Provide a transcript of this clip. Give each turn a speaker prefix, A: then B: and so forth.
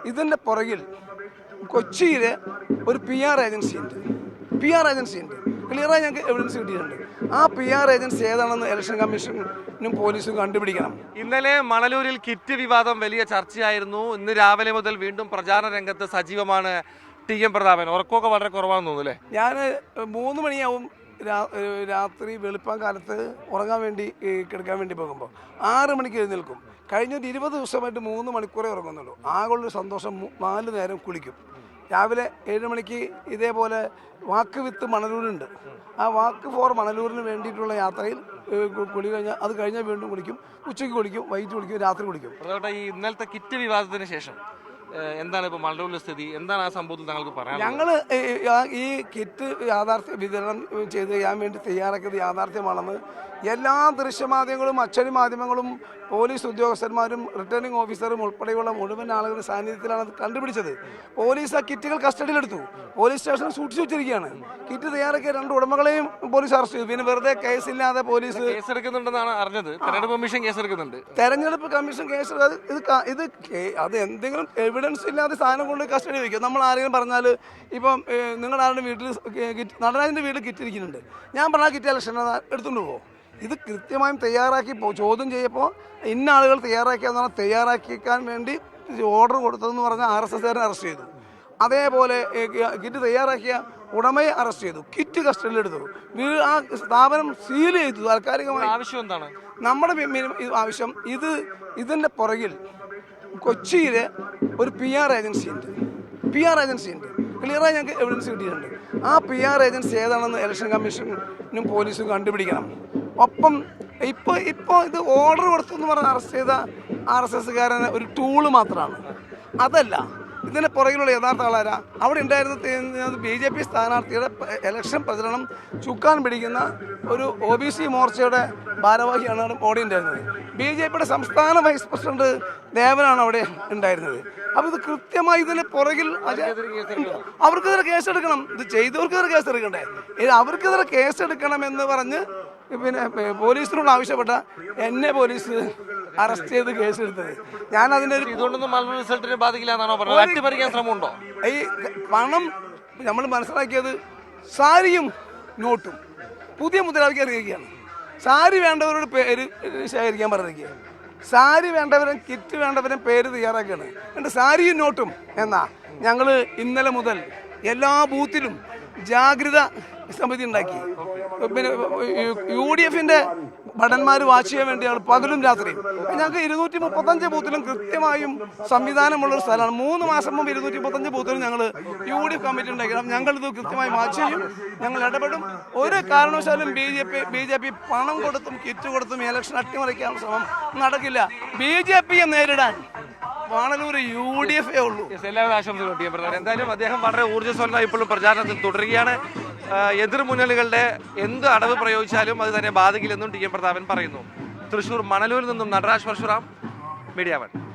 A: ഇതിൻ്റെ പുറകിൽ കൊച്ചിയിലെ ഒരു PR ഏജൻസി ഉണ്ട്. ക്ലിയറായി ഞങ്ങൾക്ക് എവിഡൻസ് കിട്ടിയിട്ടുണ്ട്. ആ PR ഏജൻസി ഏതാണെന്ന് ഇലക്ഷൻ കമ്മീഷനും പോലീസും കണ്ടുപിടിക്കണം.
B: ഇന്നലെ മണലൂരിൽ കിറ്റ് വിവാദം വലിയ ചർച്ചയായിരുന്നു. ഇന്ന് രാവിലെ മുതൽ വീണ്ടും പ്രചാരണ രംഗത്ത് സജീവമാണ് TM പ്രതാപൻ. ഉറക്കമൊക്കെ വളരെ കുറവാണെന്ന് തോന്നുന്നു അല്ലേ?
A: ഞാൻ 3 മണിയാവും രാത്രി വെളുപ്പാൻ കാലത്ത് ഉറങ്ങാൻ വേണ്ടി കിടക്കാൻ വേണ്ടി പോകുമ്പോൾ 6 മണിക്ക് എഴുന്നേൽക്കും. കഴിഞ്ഞൊരു 20 ദിവസമായിട്ട് 3 മണിക്കൂറേ ഉറങ്ങുന്നുള്ളൂ. ആകെയുള്ളൊരു സന്തോഷം 4 നേരം കുളിക്കും. രാവിലെ 7 മണിക്ക് ഇതേപോലെ വാക്ക് വിത്ത് മണലൂരുണ്ട്. ആ വാക്ക് ഫോർ മണലൂരിന് വേണ്ടിയിട്ടുള്ള യാത്രയിൽ കുളി കഴിഞ്ഞാൽ അത് കഴിഞ്ഞാൽ വീണ്ടും കുളിക്കും. ഉച്ചയ്ക്ക് കുളിക്കും, വൈകിട്ട് കുളിക്കും, രാത്രി കുളിക്കും.
B: ഈ ഇന്നലത്തെ കിറ്റ് വിവാദത്തിന് ശേഷം എന്താണ് ഇപ്പോൾ മണലൂരിലെ സ്ഥിതി? എന്താണ് ആ സംഭവത്തിൽ താങ്കൾക്ക് പറയാൻ?
A: ഞങ്ങൾ ഈ കിറ്റ് വിതരണം ചെയ്ത് ചെയ്യാൻ വേണ്ടി തയ്യാറാക്കിയത് യാഥാർത്ഥ്യമാണെന്ന് എല്ലാ ദൃശ്യമാധ്യമങ്ങളും അച്ചടി മാധ്യമങ്ങളും പോലീസ് ഉദ്യോഗസ്ഥന്മാരും റിട്ടേണിംഗ് ഓഫീസറും ഉൾപ്പെടെയുള്ള മുഴുവൻ ആളുകളുടെ സാന്നിധ്യത്തിലാണ് അത് കണ്ടുപിടിച്ചത്. പോലീസ് ആ കിറ്റുകൾ കസ്റ്റഡിയിലെടുത്തു. പോലീസ് സ്റ്റേഷനിൽ സൂക്ഷിച്ചു വെച്ചിരിക്കുകയാണ്. കിറ്റ് തയ്യാറാക്കിയ 2 ഉടമകളെയും പോലീസ് അറസ്റ്റ് ചെയ്തു. പിന്നെ വെറുതെ കേസില്ലാതെ പോലീസ്
B: കേസെടുക്കുന്നുണ്ടെന്നാണ് അറിഞ്ഞത്. തെരഞ്ഞെടുപ്പ് കമ്മീഷൻ കേസെടുക്കുന്നുണ്ട്.
A: തെരഞ്ഞെടുപ്പ് കമ്മീഷൻ കേസ് അത് എന്തെങ്കിലും എവിഡൻസ് ഇല്ലാതെ സാധനം കൊണ്ട് കസ്റ്റഡി വയ്ക്കും. നമ്മൾ ആരെങ്കിലും പറഞ്ഞാൽ ഇപ്പം നിങ്ങളുടെ ആരുടെ വീട്ടിൽ നടരാജൻ്റെ വീട്ടിൽ കിറ്റ് ഇരിക്കുന്നുണ്ട്, ഞാൻ പറഞ്ഞാൽ കിറ്റ് ഇലക്ഷൻ എടുത്തുകൊണ്ട് പോകും. ഇത് കൃത്യമായും തയ്യാറാക്കി ചോദ്യം ചെയ്യപ്പോൾ ഇന്ന ആളുകൾ തയ്യാറാക്കിയതെന്നാണ് തയ്യാറാക്കിക്കാൻ വേണ്ടി ഓർഡർ കൊടുത്തതെന്ന് പറഞ്ഞാൽ RSSകാരനെ അറസ്റ്റ് ചെയ്തു. അതേപോലെ കിറ്റ് തയ്യാറാക്കിയ ഉടമയെ അറസ്റ്റ് ചെയ്തു. കിറ്റ് കസ്റ്റഡിയിലെടുത്തു. ആ സ്ഥാപനം സീൽ ചെയ്തു താൽക്കാലികമായി.
B: ആവശ്യം എന്താണ്?
A: നമ്മുടെ ആവശ്യം ഇതിൻ്റെ പുറകിൽ കൊച്ചിയിലെ ഒരു PR ഏജൻസി ഉണ്ട്. ക്ലിയറായി ഞങ്ങൾക്ക് എവിഡൻസ് കിട്ടിയിട്ടുണ്ട്. ആ PR ഏജൻസി ഏതാണെന്ന് ഇലക്ഷൻ കമ്മീഷനും പോലീസും കണ്ടുപിടിക്കണം. ഒപ്പം ഇപ്പോൾ ഇത് ഓർഡർ കൊടുത്തു എന്ന് പറഞ്ഞ് അറസ്റ്റ് ചെയ്ത RSSകാരന് ഒരു ടൂള് മാത്രമാണ്. അതല്ല, ഇതിൻ്റെ പുറകിലുള്ള യഥാർത്ഥ ആളാരാ? അവിടെ ഉണ്ടായിരുന്നത് BJP സ്ഥാനാർത്ഥിയുടെ ഇലക്ഷൻ പ്രചരണം ചുക്കാൻ പിടിക്കുന്ന ഒരു OBC മോർച്ചയുടെ ഭാരവാഹിയാണ് അവിടെ ഉണ്ടായിരുന്നത്. BJPയുടെ സംസ്ഥാന വൈസ് പ്രസിഡന്റ് ദേവനാണ് അവിടെ ഉണ്ടായിരുന്നത്. അപ്പോൾ ഇത് കൃത്യമായി ഇതിന് പുറകിൽ അവർക്കെതിരെ കേസെടുക്കണം. ഇത് ചെയ്തവർക്കെതിരെ കേസെടുക്കണ്ടേ? അവർക്കെതിരെ കേസെടുക്കണമെന്ന് പറഞ്ഞ് പിന്നെ പോലീസിനോട് ആവശ്യപ്പെട്ട എന്നെ പോലീസ് അറസ്റ്റ് ചെയ്ത് കേസെടുത്തത്. ഞാൻ അതിൻ്റെ
B: റിസൾട്ടിനെ ബാധിക്കില്ലെന്നാണോ പറഞ്ഞത്? അട്ടിമറിക്കാൻ ശ്രമമുണ്ടോ?
A: ഈ പണം നമ്മൾ മനസ്സിലാക്കിയത് സാരിയും നോട്ടും പുതിയ മുദ്രാവാക്യം ഇറങ്ങിയിരിക്കുകയാണ്. സാരി വേണ്ടവരോട് പേര് ശേഖരിക്കാൻ പറഞ്ഞിരിക്കുക. സാരി വേണ്ടവരും കിറ്റ് വേണ്ടവരും പേര് തയ്യാറാക്കുകയാണ്. എന്നിട്ട് സാരിയും നോട്ടും എന്നാ ഞങ്ങൾ ഇന്നലെ മുതൽ എല്ലാ ബൂത്തിലും ജാഗ്രത സമിതി ഉണ്ടാക്കി. പിന്നെ UDFന്റെ ഭടന്മാർ വാച്ച് ചെയ്യാൻ വേണ്ടിയാണ് പകലും രാത്രിയും. ഞങ്ങൾക്ക് 235 ബൂത്തിലും കൃത്യമായും സംവിധാനമുള്ളൊരു സ്ഥലമാണ്. 3 മാസം മുമ്പ് 235 ബൂത്തിലും ഞങ്ങൾ UDF കമ്മിറ്റി ഉണ്ടാക്കണം. ഞങ്ങളിത് കൃത്യമായി വാച്ച് ചെയ്യും, ഞങ്ങൾ ഇടപെടും. ഒരു കാരണവശാലും BJP പണം കൊടുത്തും കിറ്റ് കൊടുത്തും ഇലക്ഷൻ അട്ടിമറിക്കാനുള്ള ശ്രമം നടക്കില്ല. BJPയെ നേരിടാൻ വാണലൂർ UDF ഉള്ളൂ.
B: എല്ലാവരും ആശംസകൾ. എന്തായാലും അദ്ദേഹം വളരെ ഊർജ്ജസ്വലനായി ഇപ്പോഴും പ്രചാരണത്തിൽ തുടരുകയാണ്. എതിർ മുന്നണികളുടെ എന്ത് അടവ് പ്രയോഗിച്ചാലും അത് തന്നെ ബാധിക്കില്ലെന്നും TM പ്രതാപൻ പറയുന്നു. തൃശൂർ മണലൂരിൽ നിന്നും നടരാജ് പരശുറാം, മീഡിയ 1.